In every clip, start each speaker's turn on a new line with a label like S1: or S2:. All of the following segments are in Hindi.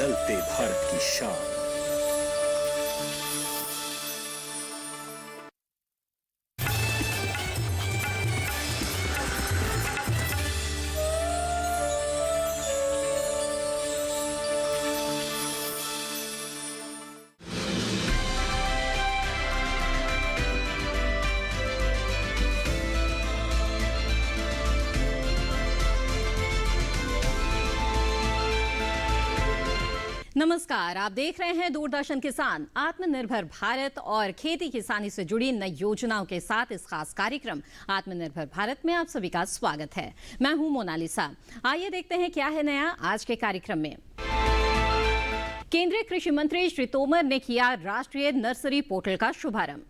S1: बदलते भारत की शान।
S2: नमस्कार, आप देख रहे हैं दूरदर्शन किसान। आत्मनिर्भर भारत और खेती किसानी से जुड़ी नई योजनाओं के साथ इस खास कार्यक्रम आत्मनिर्भर भारत में आप सभी का स्वागत है। मैं हूं मोनालिसा। आइए देखते हैं क्या है नया आज के कार्यक्रम में। केंद्रीय कृषि मंत्री श्री तोमर ने किया राष्ट्रीय नर्सरी पोर्टल का शुभारंभ।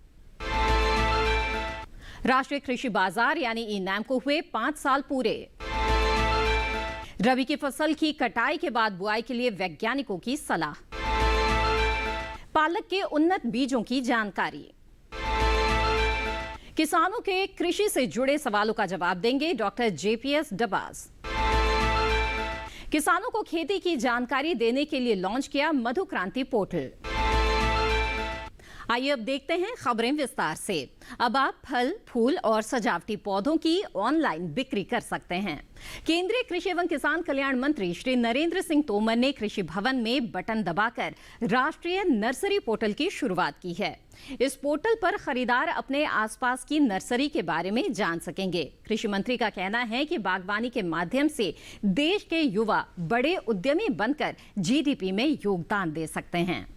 S2: राष्ट्रीय कृषि बाजार यानी ई-नैम को हुए 5 साल पूरे। रबी की फसल की कटाई के बाद बुआई के लिए वैज्ञानिकों की सलाह। पालक के उन्नत बीजों की जानकारी। किसानों के कृषि से जुड़े सवालों का जवाब देंगे डॉक्टर जेपीएस डबास। किसानों को खेती की जानकारी देने के लिए लॉन्च किया मधु क्रांति पोर्टल। आइए अब देखते हैं खबरें विस्तार से। अब आप फल, फूल और सजावटी पौधों की ऑनलाइन बिक्री कर सकते हैं। केंद्रीय कृषि एवं किसान कल्याण मंत्री श्री नरेंद्र सिंह तोमर ने कृषि भवन में बटन दबाकर राष्ट्रीय नर्सरी पोर्टल की शुरुआत की है। इस पोर्टल पर खरीदार अपने आसपास की नर्सरी के बारे में जान सकेंगे। कृषि मंत्री का कहना है कि बागवानी के माध्यम से देश के युवा बड़े उद्यमी बनकर जीडीपी में योगदान दे सकते हैं।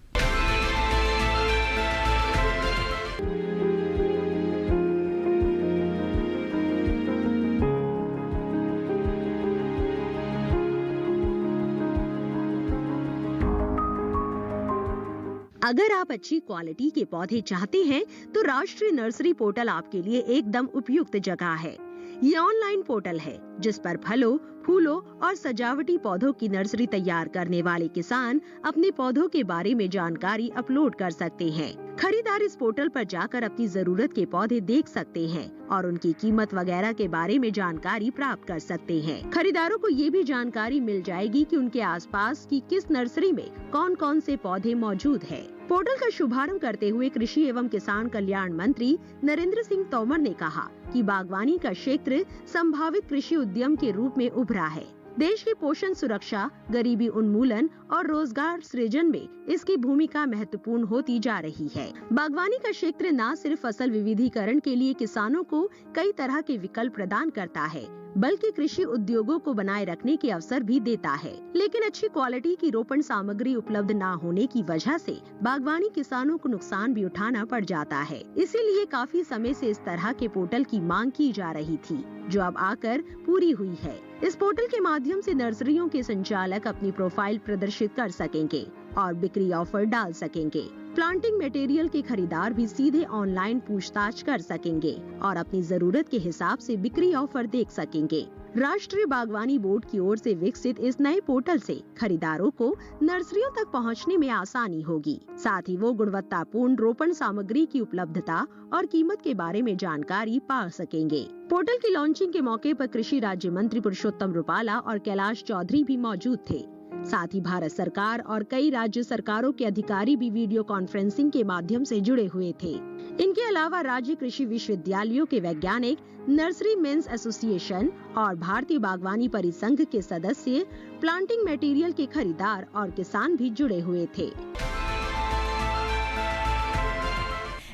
S3: अगर आप अच्छी क्वालिटी के पौधे चाहते हैं तो राष्ट्रीय नर्सरी पोर्टल आपके लिए एकदम उपयुक्त जगह है। ये ऑनलाइन पोर्टल है जिस पर फलों, फूलों और सजावटी पौधों की नर्सरी तैयार करने वाले किसान अपने पौधों के बारे में जानकारी अपलोड कर सकते हैं। खरीदार इस पोर्टल पर जाकर अपनी जरूरत के पौधे देख सकते हैं और उनकी कीमत वगैरह के बारे में जानकारी प्राप्त कर सकते हैं। खरीदारों को ये भी जानकारी मिल जाएगी कि उनके आसपास की किस नर्सरी में कौन कौन से पौधे मौजूद है। पोर्टल का शुभारंभ करते हुए कृषि एवं किसान कल्याण मंत्री नरेंद्र सिंह तोमर ने कहा कि बागवानी का क्षेत्र संभावित कृषि उद्यम के रूप में उभरा है। देश की पोषण सुरक्षा, गरीबी उन्मूलन और रोजगार सृजन में इसकी भूमिका महत्वपूर्ण होती जा रही है। बागवानी का क्षेत्र न सिर्फ फसल विविधीकरण के लिए किसानों को कई तरह के विकल्प प्रदान करता है, बल्कि कृषि उद्योगों को बनाए रखने के अवसर भी देता है। लेकिन अच्छी क्वालिटी की रोपण सामग्री उपलब्ध न होने की वजह से बागवानी किसानों को नुकसान भी उठाना पड़ जाता है। इसीलिए काफी समय से इस तरह के पोर्टल की मांग की जा रही थी, जो अब आकर पूरी हुई है। इस पोर्टल के माध्यम से नर्सरियों के संचालक अपनी प्रोफाइल प्रदर्शित कर सकेंगे और बिक्री ऑफर डाल सकेंगे। प्लांटिंग मटेरियल के खरीदार भी सीधे ऑनलाइन पूछताछ कर सकेंगे और अपनी जरूरत के हिसाब से बिक्री ऑफर देख सकेंगे। राष्ट्रीय बागवानी बोर्ड की ओर से विकसित इस नए पोर्टल से खरीदारों को नर्सरियों तक पहुंचने में आसानी होगी। साथ ही वो गुणवत्तापूर्ण रोपण सामग्री की उपलब्धता और कीमत के बारे में जानकारी पा सकेंगे। पोर्टल की लॉन्चिंग के मौके पर कृषि राज्य मंत्री पुरुषोत्तम रुपाला और कैलाश चौधरी भी मौजूद थे। साथ ही भारत सरकार और कई राज्य सरकारों के अधिकारी भी वीडियो कॉन्फ्रेंसिंग के माध्यम से जुड़े हुए थे। इनके अलावा राज्य कृषि विश्वविद्यालयों के वैज्ञानिक, नर्सरी मेंस एसोसिएशन और भारतीय बागवानी परिसंघ के सदस्य, प्लांटिंग मटेरियल के खरीदार और किसान भी जुड़े हुए थे।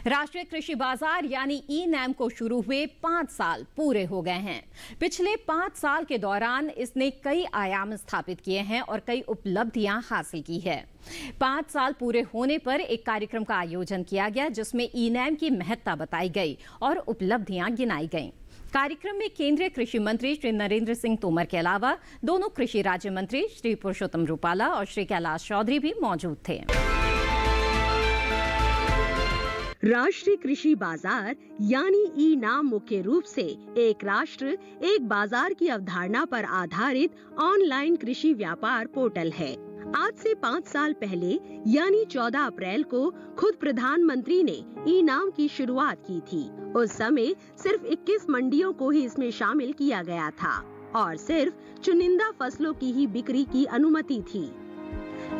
S2: राष्ट्रीय कृषि बाजार यानी ई-नैम को शुरू हुए 5 साल पूरे हो गए हैं। पिछले 5 साल के दौरान इसने कई आयाम स्थापित किए हैं और कई उपलब्धियां हासिल की है। 5 साल पूरे होने पर एक कार्यक्रम का आयोजन किया गया जिसमें ई-नैम की महत्ता बताई गई और उपलब्धियां गिनाई गईं। कार्यक्रम में केंद्रीय कृषि मंत्री श्री नरेंद्र सिंह तोमर के अलावा दोनों कृषि राज्य मंत्री श्री पुरुषोत्तम रुपाला और श्री कैलाश चौधरी भी मौजूद थे।
S3: राष्ट्रीय कृषि बाजार यानी ई-नाम मुख्य रूप से एक राष्ट्र एक बाजार की अवधारणा पर आधारित ऑनलाइन कृषि व्यापार पोर्टल है। आज से 5 साल पहले यानी 14 अप्रैल को खुद प्रधानमंत्री ने ई-नाम की शुरुआत की थी। उस समय सिर्फ 21 मंडियों को ही इसमें शामिल किया गया था और सिर्फ चुनिंदा फसलों की ही बिक्री की अनुमति थी।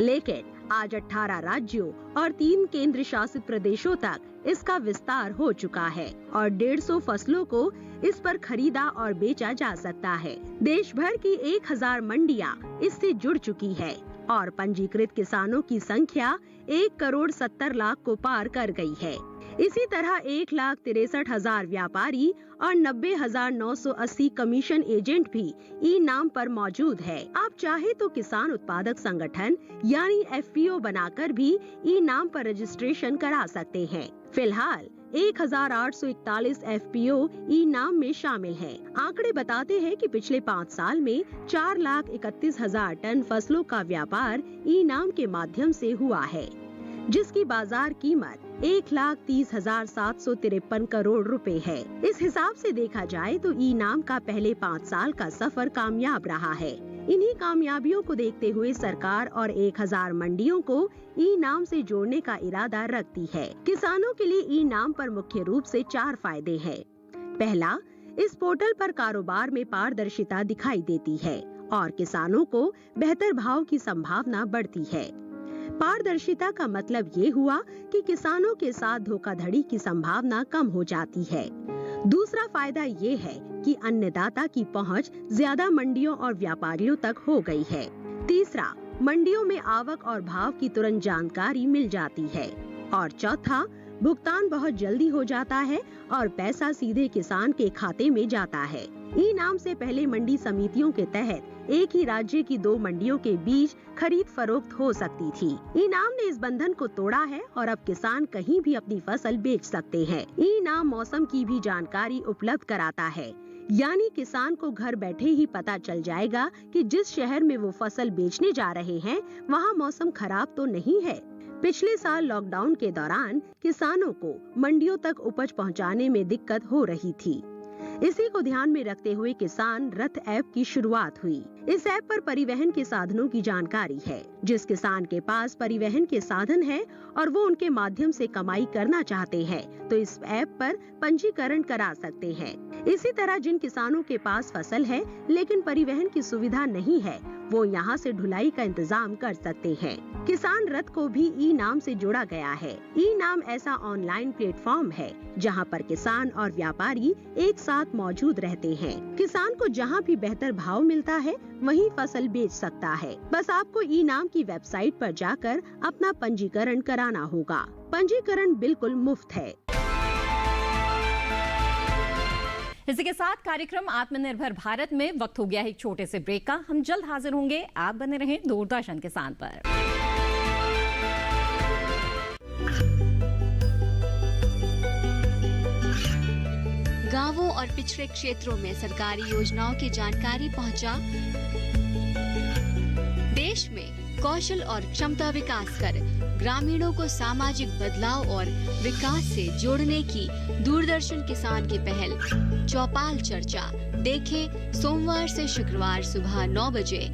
S3: लेकिन आज 18 राज्यों और 3 केंद्र शासित प्रदेशों तक इसका विस्तार हो चुका है और 150 फसलों को इस पर खरीदा और बेचा जा सकता है। देश भर की 1000 मंडियां इससे जुड़ चुकी है और पंजीकृत किसानों की संख्या 1,70,00,000 को पार कर गई है। इसी तरह 1,63,000 व्यापारी और 90,980 कमीशन एजेंट भी ई नाम पर मौजूद है। आप चाहे तो किसान उत्पादक संगठन यानी FPO बनाकर भी ई नाम पर रजिस्ट्रेशन करा सकते हैं। फिलहाल 1,841 FPO ई नाम में शामिल हैं। आंकड़े बताते हैं कि पिछले 5 साल में 4,31,000 टन फसलों का व्यापार ई नाम के माध्यम से हुआ है, जिसकी बाजार कीमत 1,30,753 करोड़ रुपए है। इस हिसाब से देखा जाए तो ई नाम का पहले 5 साल का सफर कामयाब रहा है। इन्हीं कामयाबियों को देखते हुए सरकार और 1000 मंडियों को ई नाम से जोड़ने का इरादा रखती है। किसानों के लिए ई नाम पर मुख्य रूप से 4 फायदे हैं। पहला, इस पोर्टल पर कारोबार में पारदर्शिता दिखाई देती है और किसानों को बेहतर भाव की संभावना बढ़ती है। पारदर्शिता का मतलब ये हुआ कि किसानों के साथ धोखाधड़ी की संभावना कम हो जाती है। दूसरा फायदा ये है कि अन्नदाता की पहुंच ज्यादा मंडियों और व्यापारियों तक हो गई है। तीसरा, मंडियों में आवक और भाव की तुरंत जानकारी मिल जाती है। और चौथा, भुगतान बहुत जल्दी हो जाता है और पैसा सीधे किसान के खाते में जाता है। ई नाम से पहले मंडी समितियों के तहत एक ही राज्य की 2 मंडियों के बीच खरीद फरोख्त हो सकती थी। ई नाम ने इस बंधन को तोड़ा है और अब किसान कहीं भी अपनी फसल बेच सकते हैं। ई नाम मौसम की भी जानकारी उपलब्ध कराता है, यानी किसान को घर बैठे ही पता चल जाएगा कि जिस शहर में वो फसल बेचने जा रहे हैं वहाँ मौसम खराब तो नहीं है। पिछले साल लॉकडाउन के दौरान किसानों को मंडियों तक उपज पहुंचाने में दिक्कत हो रही थी। इसी को ध्यान में रखते हुए किसान रथ ऐप की शुरुआत हुई। इस ऐप पर परिवहन के साधनों की जानकारी है। जिस किसान के पास परिवहन के साधन है और वो उनके माध्यम से कमाई करना चाहते हैं तो इस ऐप पर पंजीकरण करा सकते हैं। इसी तरह जिन किसानों के पास फसल है लेकिन परिवहन की सुविधा नहीं है वो यहाँ से ढुलाई का इंतजाम कर सकते हैं। किसान रथ को भी ई नाम से जोड़ा गया है। ई नाम ऐसा ऑनलाइन प्लेटफॉर्म है जहाँ पर किसान और व्यापारी एक साथ मौजूद रहते हैं। किसान को जहाँ भी बेहतर भाव मिलता है वहीं फसल बेच सकता है। बस आपको ई नाम की वेबसाइट पर जाकर अपना पंजीकरण कराना होगा। पंजीकरण बिल्कुल मुफ्त है।
S2: इसी के साथ कार्यक्रम आत्मनिर्भर भारत में वक्त हो गया है एक छोटे से ब्रेक का। हम जल्द हाजिर होंगे। आप बने रहें दूरदर्शन किसान पर।
S4: गांवों और पिछड़े क्षेत्रों में सरकारी योजनाओं की जानकारी पहुंचा। देश में कौशल और क्षमता विकास कर ग्रामीणों को सामाजिक बदलाव और विकास से जोड़ने की दूरदर्शन किसान की पहल चौपाल चर्चा देखें सोमवार से शुक्रवार सुबह 9 बजे।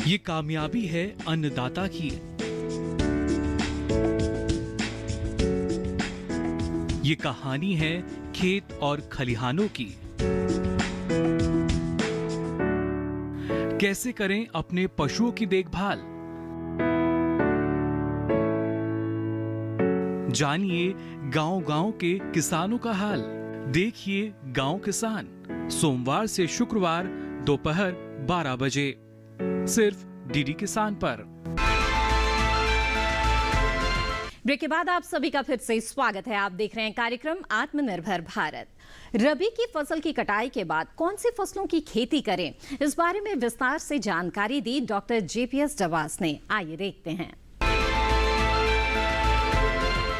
S5: ये कामयाबी है अन्नदाता की। ये कहानी है खेत और खलिहानों की। कैसे करें अपने पशुओं की देखभाल, जानिए गांव-गांव के किसानों का हाल। देखिए गांव किसान सोमवार से शुक्रवार दोपहर 12 बजे सिर्फ डीडी किसान पर।
S2: ब्रेक के बाद आप सभी का फिर से स्वागत है। आप देख रहे हैं कार्यक्रम आत्मनिर्भर भारत। रबी की फसल की कटाई के बाद कौन सी फसलों की खेती करें, इस बारे में विस्तार से जानकारी दी डॉक्टर JPS डवास ने। आइए देखते हैं।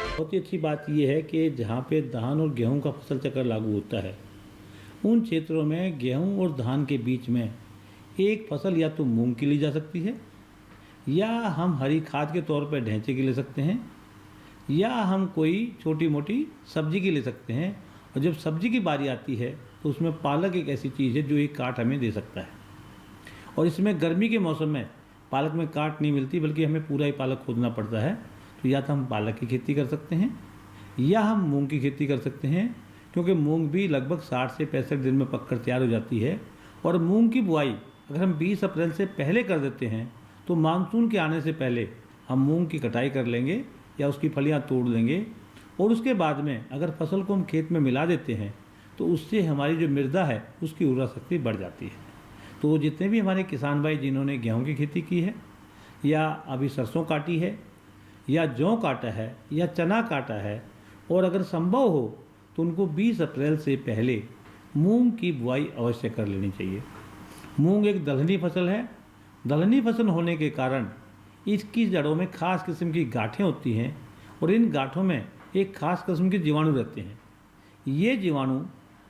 S6: बहुत ही अच्छी बात यह है कि जहाँ पे धान और गेहूं का फसल चक्र लागू होता है उन क्षेत्रों में गेहूं और धान के बीच में एक फसल या तो मूंग की ली जा सकती है, या हम हरी खाद के तौर पर ढैंचे की ले सकते हैं, या हम कोई छोटी मोटी सब्जी की ले सकते हैं। और जब सब्जी की बारी आती है तो उसमें पालक एक ऐसी चीज़ है जो एक काट हमें दे सकता है। और इसमें गर्मी के मौसम में पालक में काट नहीं मिलती बल्कि हमें पूरा ही पालक खोदना पड़ता है। तो या तो हम पालक की खेती कर सकते हैं या हम मूंग की खेती कर सकते हैं, क्योंकि मूंग भी लगभग 60 से 65 दिन में पककर तैयार हो जाती है। और मूंग की बुआई अगर हम 20 अप्रैल से पहले कर देते हैं तो मानसून के आने से पहले हम मूंग की कटाई कर लेंगे या उसकी फलियां तोड़ लेंगे, और उसके बाद में अगर फसल को हम खेत में मिला देते हैं तो उससे हमारी जो मृदा है उसकी उर्वरा शक्ति बढ़ जाती है। तो जितने भी हमारे किसान भाई जिन्होंने गेहूं की खेती की है या अभी सरसों काटी है या जौ काटा है या चना काटा है, और अगर संभव हो तो उनको 20 अप्रैल से पहले मूंग की बुआई अवश्य कर लेनी चाहिए। मूंग एक दलहनी फसल है। दलहनी फसल होने के कारण इसकी जड़ों में खास किस्म की गांठें होती हैं और इन गांठों में एक खास किस्म के जीवाणु रहते हैं। ये जीवाणु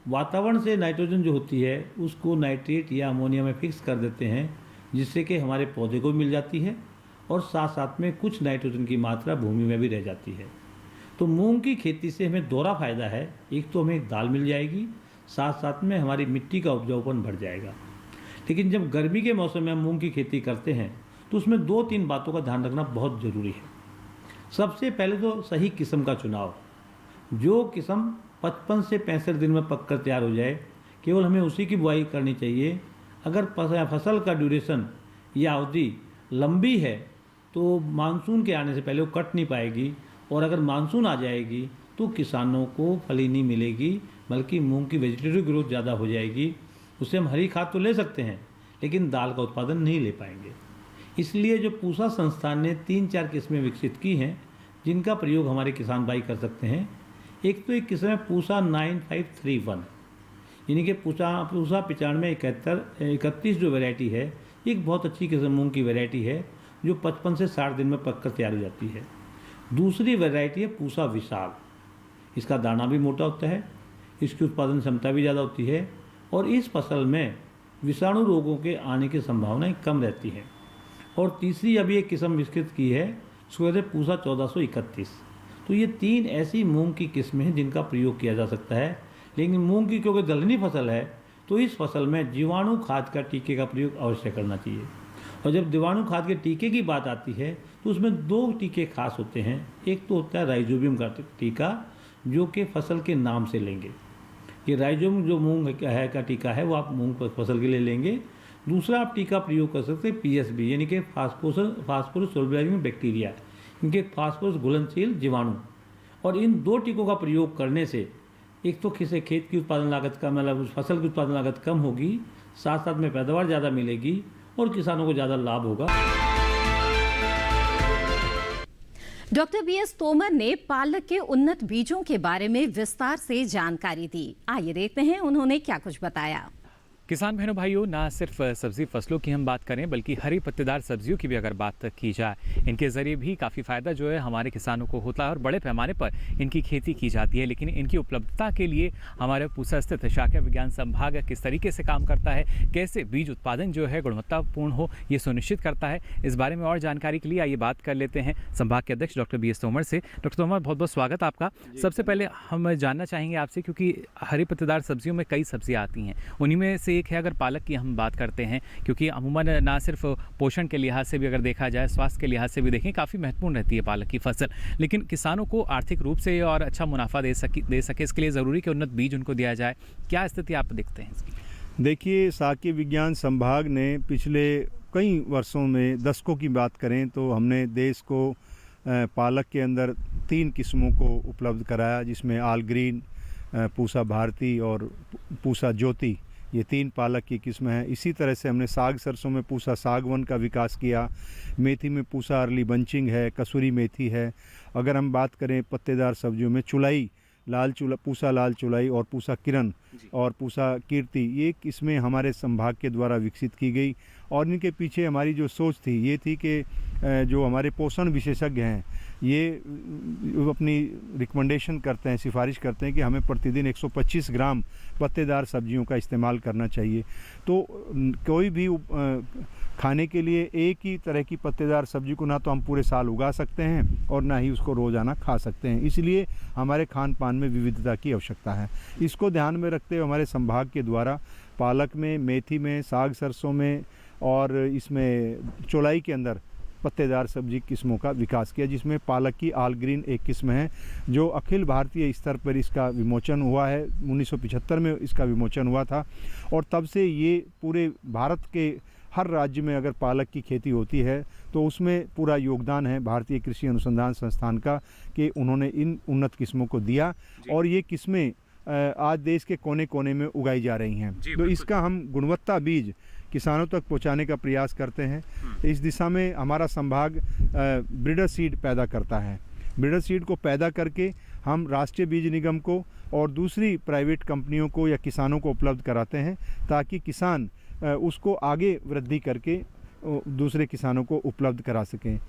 S6: वातावरण से नाइट्रोजन जो होती है उसको नाइट्रेट या अमोनिया में फिक्स कर देते हैं, जिससे कि हमारे पौधे को मिल जाती है और साथ साथ में कुछ नाइट्रोजन की मात्रा भूमि में भी रह जाती है। तो मूंग की खेती से हमें दोहरा फायदा है। एक तो हमें दाल मिल जाएगी, साथ साथ में हमारी मिट्टी का उपजाऊपन बढ़ जाएगा। लेकिन जब गर्मी के मौसम में हम मूंग की खेती करते हैं तो उसमें 2-3 बातों का ध्यान रखना बहुत ज़रूरी है। सबसे पहले तो सही किस्म का चुनाव। जो किस्म 55 से 65 दिन में पककर तैयार हो जाए, केवल हमें उसी की बुआई करनी चाहिए। अगर फसल का ड्यूरेशन या अवधि लंबी है तो मानसून के आने से पहले वो कट नहीं पाएगी, और अगर मानसून आ जाएगी तो किसानों को फली नहीं मिलेगी, बल्कि मूंग की वेजिटेटिव ग्रोथ ज़्यादा हो जाएगी। उससे हम हरी खाद तो ले सकते हैं लेकिन दाल का उत्पादन नहीं ले पाएंगे। इसलिए जो पूसा संस्थान ने 3-4 किस्में विकसित की हैं जिनका प्रयोग हमारे किसान भाई कर सकते हैं। एक तो एक किस्म है पूसा 9531, यानी कि पूसा 9571 जो वैरायटी है, एक बहुत अच्छी किस्म मूंग की वैरायटी है जो 55 से 60 दिन में पककर तैयार हो जाती है। दूसरी वैरायटी है पूसा विशाल। इसका दाना भी मोटा होता है, इसकी उत्पादन क्षमता भी ज़्यादा होती है और इस फसल में विषाणु रोगों के आने की संभावनाएं कम रहती हैं। और तीसरी अभी एक किस्म विकसित की है, उसको कहते हैं पूसा 1431। तो ये 3 ऐसी मूंग की किस्में हैं जिनका प्रयोग किया जा सकता है। लेकिन मूंग की क्योंकि दलहनी फसल है तो इस फसल में जीवाणु खाद का टीके का प्रयोग अवश्य करना चाहिए। और जब जीवाणु खाद के टीके की बात आती है तो उसमें 2 टीके खास होते हैं। एक तो होता है राइजोबियम का टीका, जो कि फसल के नाम से लेंगे। ये राइजोबियम जो मूंग का टीका है वो आप मूंग फसल के लिए लेंगे। दूसरा आप टीका प्रयोग कर सकते हैं पीएसबी, यानी कि फास्फोरस सोल्युबल बैक्टीरिया, इनके फास्फोरस घुलनशील जीवाणु। और इन 2 टीकों का प्रयोग करने से एक तो किसी खेत की उत्पादन लागत का मतलब फसल की उत्पादन लागत कम होगी, साथ साथ में पैदावार ज़्यादा मिलेगी और किसानों को ज़्यादा लाभ होगा।
S2: डॉक्टर बीएस तोमर ने पालक के उन्नत बीजों के बारे में विस्तार से जानकारी दी। आइए देखते हैं उन्होंने क्या कुछ बताया।
S5: किसान बहनों भाइयों, ना सिर्फ सब्जी फसलों की हम बात करें बल्कि हरी पत्तेदार सब्जियों की भी अगर बात की जाए, इनके ज़रिए भी काफ़ी फ़ायदा जो है हमारे किसानों को होता है और बड़े पैमाने पर इनकी खेती की जाती है। लेकिन इनकी उपलब्धता के लिए हमारे पूसा स्थित शाखा विज्ञान संभाग किस तरीके से काम करता है, कैसे बीज उत्पादन जो है गुणवत्तापूर्ण हो ये सुनिश्चित करता है, इस बारे में और जानकारी के लिए आइए बात कर लेते हैं संभाग के अध्यक्ष डॉक्टर बीएस तोमर से। डॉक्टर तोमर, बहुत बहुत स्वागत आपका। सबसे पहले हम जानना चाहेंगे आपसे, क्योंकि हरी पत्तेदार सब्जियों में कई सब्जियाँ आती हैं, उन्हीं में से एक है अगर पालक की हम बात करते हैं, क्योंकि अमूमन ना सिर्फ पोषण के लिहाज से भी अगर देखा जाए, स्वास्थ्य के लिहाज से भी देखें, काफ़ी महत्वपूर्ण रहती है पालक की फसल। लेकिन किसानों को आर्थिक रूप से और अच्छा मुनाफा दे सके इसके लिए ज़रूरी कि उन्नत बीज उनको दिया जाए। क्या स्थिति आप देखते हैं?
S7: देखिए, शासकीय विज्ञान संभाग ने पिछले कई वर्षों में, दशकों की बात करें तो हमने देश को पालक के अंदर 3 किस्मों को उपलब्ध कराया, जिसमें ऑल ग्रीन, पूसा भारती और पूसा ज्योति, ये 3 पालक की किस्म है। इसी तरह से हमने साग सरसों में पूसा सागवन का विकास किया, मेथी में पूसा अर्ली बंचिंग है, कसूरी मेथी है। अगर हम बात करें पत्तेदार सब्जियों में चुलाई, पूसा लाल चुलाई और पूसा किरण और पूसा कीर्ति, ये किस्में हमारे संभाग के द्वारा विकसित की गई। और इनके पीछे हमारी जो सोच थी ये थी कि जो हमारे पोषण विशेषज्ञ हैं ये अपनी रिकमेंडेशन करते हैं, सिफारिश करते हैं कि हमें प्रतिदिन 125 ग्राम पत्तेदार सब्जियों का इस्तेमाल करना चाहिए। तो कोई भी खाने के लिए एक ही तरह की पत्तेदार सब्जी को ना तो हम पूरे साल उगा सकते हैं और ना ही उसको रोज़ाना खा सकते हैं, इसलिए हमारे खान पान में विविधता की आवश्यकता है। इसको ध्यान में रखते हुए हमारे संभाग के द्वारा पालक में, मेथी में, साग सरसों में और इसमें चौलाई के अंदर पत्तेदार सब्जी किस्मों का विकास किया, जिसमें पालक की ऑल ग्रीन एक किस्म है जो अखिल भारतीय स्तर पर इसका विमोचन हुआ है। 1975 में इसका विमोचन हुआ था और तब से ये पूरे भारत के हर राज्य में अगर पालक की खेती होती है तो उसमें पूरा योगदान है भारतीय कृषि अनुसंधान संस्थान का कि उन्होंने इन उन्नत किस्मों को दिया और ये किस्में आज देश के कोने कोने में उगाई जा रही हैं। तो इसका हम गुणवत्ता बीज किसानों तक पहुंचाने का प्रयास करते हैं। इस दिशा में हमारा संभाग ब्रीडर सीड पैदा करता है। ब्रीडर सीड को पैदा करके हम राष्ट्रीय बीज निगम को और दूसरी प्राइवेट कंपनियों को या किसानों को उपलब्ध कराते हैं ताकि किसान उसको आगे वृद्धि करके दूसरे किसानों को उपलब्ध करा सकें।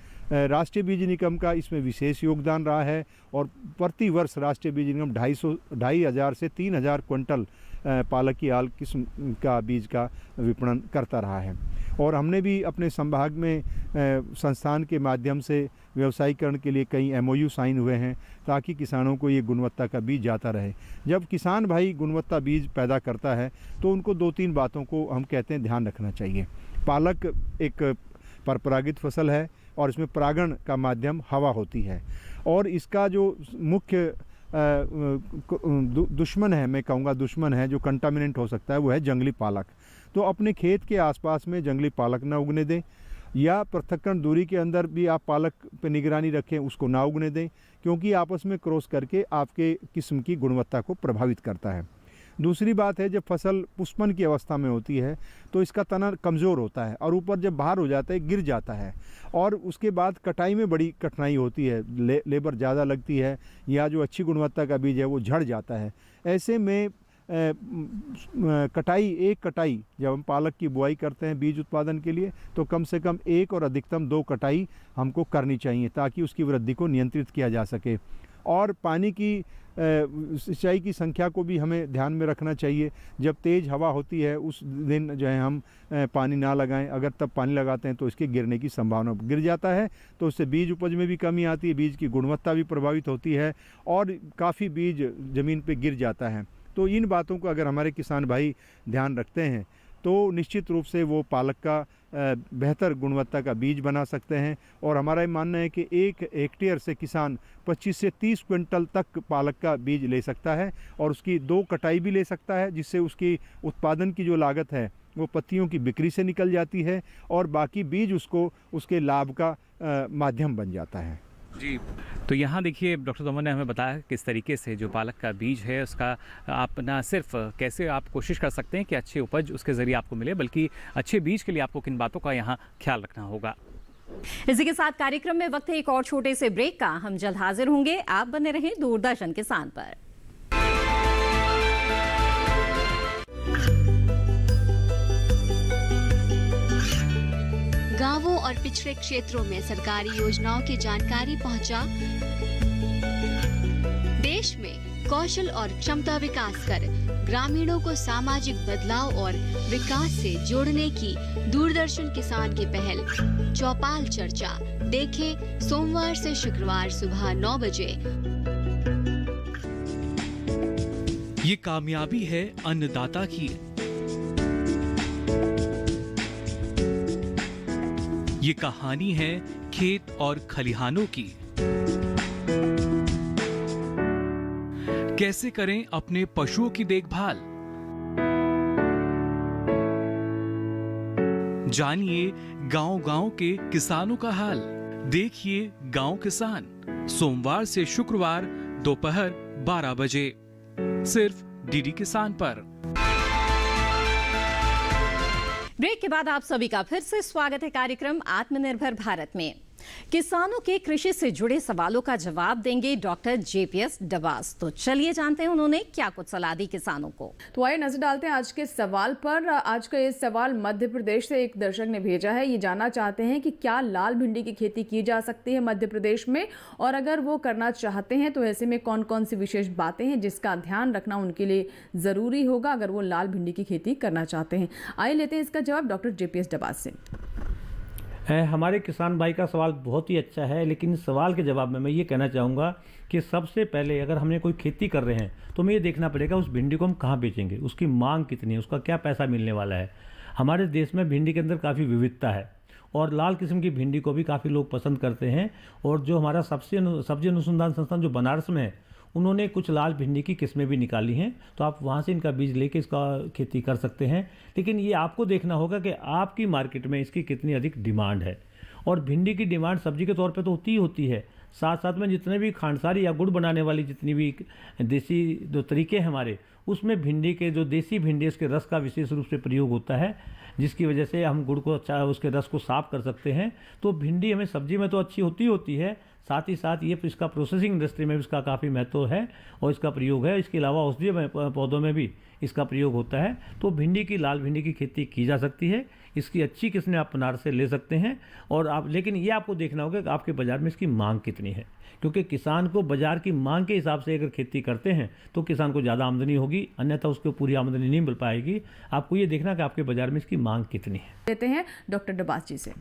S7: राष्ट्रीय बीज निगम का इसमें विशेष योगदान रहा है और प्रति वर्ष राष्ट्रीय बीज निगम 2,500 से 3,000 क्विंटल पालक की आल किस्म का बीज का विपणन करता रहा है। और हमने भी अपने संभाग में संस्थान के माध्यम से व्यवसायीकरण के लिए कई MOU साइन हुए हैं ताकि किसानों को ये गुणवत्ता का बीज जाता रहे। जब किसान भाई गुणवत्ता बीज पैदा करता है तो उनको 2-3 बातों को हम कहते हैं ध्यान रखना चाहिए। पालक एक परपरागित फसल है और इसमें परागण का माध्यम हवा होती है और इसका जो मुख्य दुश्मन है, मैं कहूँगा दुश्मन है, जो कंटामिनेंट हो सकता है वो है जंगली पालक। तो अपने खेत के आसपास में जंगली पालक ना उगने दें या पृथक्करण दूरी के अंदर भी आप पालक पे निगरानी रखें, उसको ना उगने दें क्योंकि आपस में क्रॉस करके आपके किस्म की गुणवत्ता को प्रभावित करता है। दूसरी बात है, जब फसल पुष्पन की अवस्था में होती है तो इसका तना कमज़ोर होता है और ऊपर जब बाहर हो जाता है गिर जाता है और उसके बाद कटाई में बड़ी कठिनाई होती है, लेबर ज़्यादा लगती है या जो अच्छी गुणवत्ता का बीज है वो झड़ जाता है। ऐसे में एक कटाई जब हम पालक की बुआई करते हैं बीज उत्पादन के लिए तो कम से कम 1 और अधिकतम 2 कटाई हमको करनी चाहिए ताकि उसकी वृद्धि को नियंत्रित किया जा सके। और पानी की सिंचाई की संख्या को भी हमें ध्यान में रखना चाहिए। जब तेज़ हवा होती है उस दिन जो है हम पानी ना लगाएं, अगर तब पानी लगाते हैं तो इसके गिरने की संभावना गिर जाता है तो उससे बीज उपज में भी कमी आती है, बीज की गुणवत्ता भी प्रभावित होती है और काफ़ी बीज ज़मीन पे गिर जाता है। तो इन बातों को अगर हमारे किसान भाई ध्यान रखते हैं तो निश्चित रूप से वो पालक का बेहतर गुणवत्ता का बीज बना सकते हैं। और हमारा ये मानना है कि 1 हेक्टेयर से किसान 25 से 30 क्विंटल तक पालक का बीज ले सकता है और उसकी 2 कटाई भी ले सकता है, जिससे उसकी उत्पादन की जो लागत है वो पत्तियों की बिक्री से निकल जाती है और बाकी बीज उसको उसके लाभ का माध्यम बन जाता है।
S5: जी, तो यहाँ देखिए डॉक्टर तोमर ने हमें बताया किस तरीके से जो पालक का बीज है उसका आप ना सिर्फ कैसे आप कोशिश कर सकते हैं कि अच्छी उपज उसके ज़रिए आपको मिले, बल्कि अच्छे बीज के लिए आपको किन बातों का यहाँ ख्याल रखना होगा।
S2: इसी के साथ कार्यक्रम में वक्त है एक और छोटे से ब्रेक का। हम जल्द हाजिर होंगे, आप बने रहें दूरदर्शन किसान पर।
S4: गांवों और पिछड़े क्षेत्रों में सरकारी योजनाओं की जानकारी पहुंचा। देश में कौशल और क्षमता विकास कर ग्रामीणों को सामाजिक बदलाव और विकास से जोड़ने की दूरदर्शन किसान की पहल चौपाल चर्चा देखें सोमवार से शुक्रवार सुबह 9 बजे।
S5: ये कामयाबी है अन्नदाता की, ये कहानी है खेत और खलिहानों की। कैसे करें अपने पशुओं की देखभाल, जानिए गांव-गांव के किसानों का हाल। देखिए गांव किसान सोमवार से शुक्रवार दोपहर 12 बजे सिर्फ डीडी किसान पर।
S2: ब्रेक के बाद आप सभी का फिर से स्वागत है कार्यक्रम आत्मनिर्भर भारत में। किसानों के कृषि से जुड़े सवालों का जवाब देंगे डॉक्टर JPS डबास। तो चलिए जानते हैं उन्होंने क्या कुछ सलाह दी किसानों को।
S8: तो आइए नजर डालते हैं आज के सवाल पर। आज का ये सवाल मध्य प्रदेश से एक दर्शक ने भेजा है। ये जानना चाहते हैं कि क्या लाल भिंडी की खेती की जा सकती है मध्य प्रदेश में, और अगर वो करना चाहते हैं तो ऐसे में कौन कौन सी विशेष बातें हैं जिसका ध्यान रखना उनके लिए जरूरी होगा अगर वो लाल भिंडी की खेती करना चाहते हैं। आइए लेते हैं इसका जवाब डॉक्टर JPS डबास से।
S6: हमारे किसान भाई का सवाल बहुत ही अच्छा है, लेकिन सवाल के जवाब में मैं ये कहना चाहूँगा कि सबसे पहले अगर हमने कोई खेती कर रहे हैं तो हमें ये देखना पड़ेगा उस भिंडी को हम कहाँ बेचेंगे, उसकी मांग कितनी है, उसका क्या पैसा मिलने वाला है। हमारे देश में भिंडी के अंदर काफ़ी विविधता है और लाल किस्म की भिंडी को भी काफ़ी लोग पसंद करते हैं। और जो हमारा सब्जी अनुसंधान संस्थान जो बनारस में है, उन्होंने कुछ लाल भिंडी की किस्में भी निकाली हैं, तो आप वहाँ से इनका बीज लेके इसका खेती कर सकते हैं। लेकिन ये आपको देखना होगा कि आपकी मार्केट में इसकी कितनी अधिक डिमांड है। और भिंडी की डिमांड सब्जी के तौर पे तो होती ही होती है, साथ साथ में जितने भी खांडसारी या गुड़ बनाने वाली जितनी भी देसी जो तरीके हैं हमारे, उसमें भिंडी के जो देसी भिंडी उसके रस का विशेष रूप से प्रयोग होता है, जिसकी वजह से हम गुड़ को अच्छा उसके रस को साफ कर सकते हैं। तो भिंडी हमें सब्जी में तो अच्छी होती है, साथ ही साथ ये इसका प्रोसेसिंग इंडस्ट्री में भी इसका काफ़ी महत्व है और इसका प्रयोग है। इसके अलावा औषधीय पौधों में भी इसका प्रयोग होता है। तो भिंडी की लाल भिंडी की खेती की जा सकती है। इसकी अच्छी किस्में आप बनारस से ले सकते हैं। और आप लेकिन ये आपको देखना होगा कि आपके बाज़ार में इसकी मांग कितनी है, क्योंकि किसान को बाज़ार की मांग के हिसाब से अगर खेती करते हैं तो किसान को ज़्यादा आमदनी होगी, अन्यथा उसको पूरी आमदनी नहीं मिल पाएगी। आपको ये देखना कि आपके बाज़ार में इसकी मांग कितनी है।
S8: देते हैं डॉक्टर डबास जी से।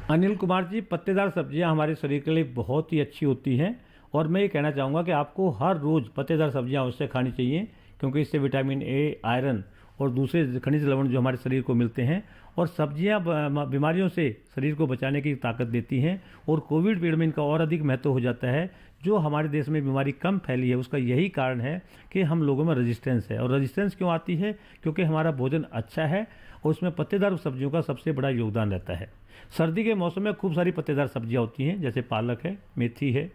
S6: अनिल कुमार जी, पत्तेदार सब्जियां हमारे शरीर के लिए बहुत ही अच्छी होती हैं और मैं ये कहना चाहूँगा कि आपको हर रोज़ पत्तेदार सब्जियां अवश्य खानी चाहिए, क्योंकि इससे विटामिन ए, आयरन और दूसरे खनिज लवण जो हमारे शरीर को मिलते हैं। और सब्जियां बीमारियों से शरीर को बचाने की ताकत देती हैं। और कोविड पीरियड में इनका और अधिक महत्व हो जाता है। जो हमारे देश में बीमारी कम फैली है उसका यही कारण है कि हम लोगों में रेजिस्टेंस है। और रेजिस्टेंस क्यों आती है? क्योंकि हमारा भोजन अच्छा है और उसमें पत्तेदार सब्जियों का सबसे बड़ा योगदान रहता है। सर्दी के मौसम में खूब सारी पत्तेदार सब्जियां होती हैं, जैसे पालक है, मेथी है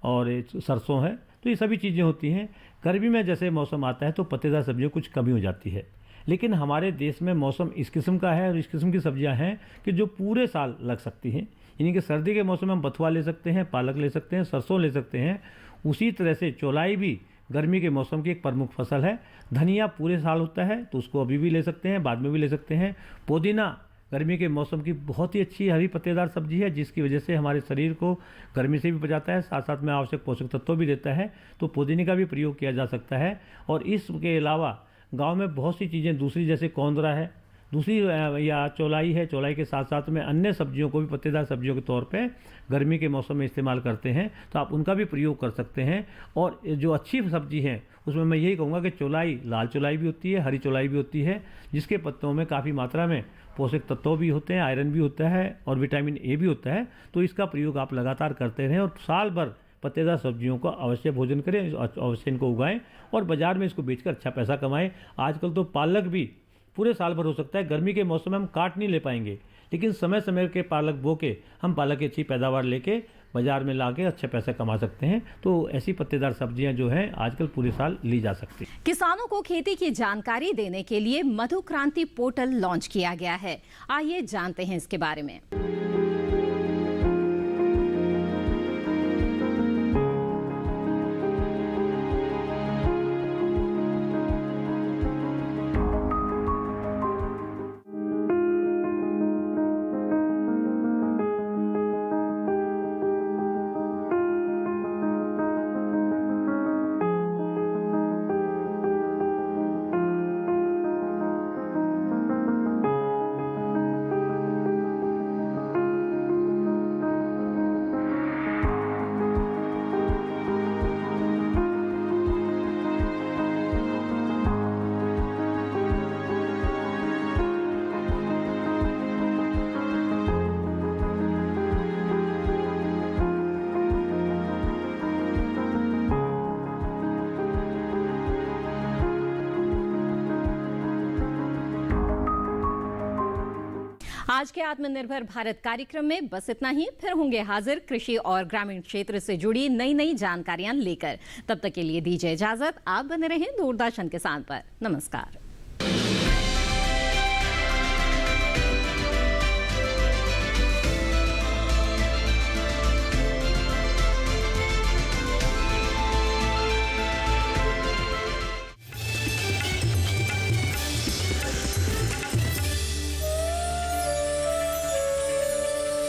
S6: और सरसों है, तो ये सभी चीज़ें होती हैं। गर्मी में जैसे मौसम आता है तो पत्तेदार सब्जियों कुछ कमी हो जाती है। लेकिन हमारे देश में मौसम इस किस्म का है और इस किस्म की सब्जियां हैं कि जो पूरे साल लग सकती हैं। यानी कि सर्दी के मौसम में हम बथुआ ले सकते हैं, पालक ले सकते हैं, सरसों ले सकते हैं। उसी तरह से चौलाई भी गर्मी के मौसम की एक प्रमुख फसल है। धनिया पूरे साल होता है तो उसको अभी भी ले सकते हैं, बाद में भी ले सकते हैं। पुदीना गर्मी के मौसम की बहुत ही अच्छी हरी पत्तेदार सब्जी है, जिसकी वजह से हमारे शरीर को गर्मी से भी बचाता है, साथ साथ में आवश्यक पोषक तत्व भी देता है। तो पुदीने का भी प्रयोग किया जा सकता है। और इसके अलावा गांव में बहुत सी चीज़ें दूसरी, जैसे कौंदरा है, दूसरी या चौलाई है, चौलाई के साथ साथ में अन्य सब्जियों को भी पत्तेदार सब्जियों के तौर पे गर्मी के मौसम में इस्तेमाल करते हैं, तो आप उनका भी प्रयोग कर सकते हैं। और जो अच्छी सब्जी है उसमें मैं यही कहूँगा कि चौलाई, लाल चौलाई भी होती है, हरी चौलाई भी होती है, जिसके पत्तों में काफ़ी मात्रा में पोषक तत्व भी होते हैं, आयरन भी होता है और विटामिन ए भी होता है। तो इसका प्रयोग आप लगातार करते रहें और साल भर पत्तेदार सब्जियों का अवश्य भोजन करें, अवश्य इनको उगाएं और बाज़ार में इसको बेचकर अच्छा पैसा कमाएं। आजकल तो पालक भी पूरे साल भर हो सकता है। गर्मी के मौसम में हम काट नहीं ले पाएंगे, लेकिन समय समय के पालक बो के हम पालक की अच्छी पैदावार लेके बाज़ार में लाके अच्छे पैसे कमा सकते हैं। तो ऐसी पत्तेदार सब्जियां जो हैं आजकल पूरे साल ली जा सकती हैं।
S2: किसानों को खेती की जानकारी देने के लिए मधु क्रांति पोर्टल लॉन्च किया गया है। आइए जानते हैं इसके बारे में। आज के आत्मनिर्भर भारत कार्यक्रम में बस इतना ही। फिर होंगे हाजिर कृषि और ग्रामीण क्षेत्र से जुड़ी नई नई जानकारियां लेकर। तब तक के लिए दीजिए इजाजत। आप बने रहें दूरदर्शन किसान पर। नमस्कार।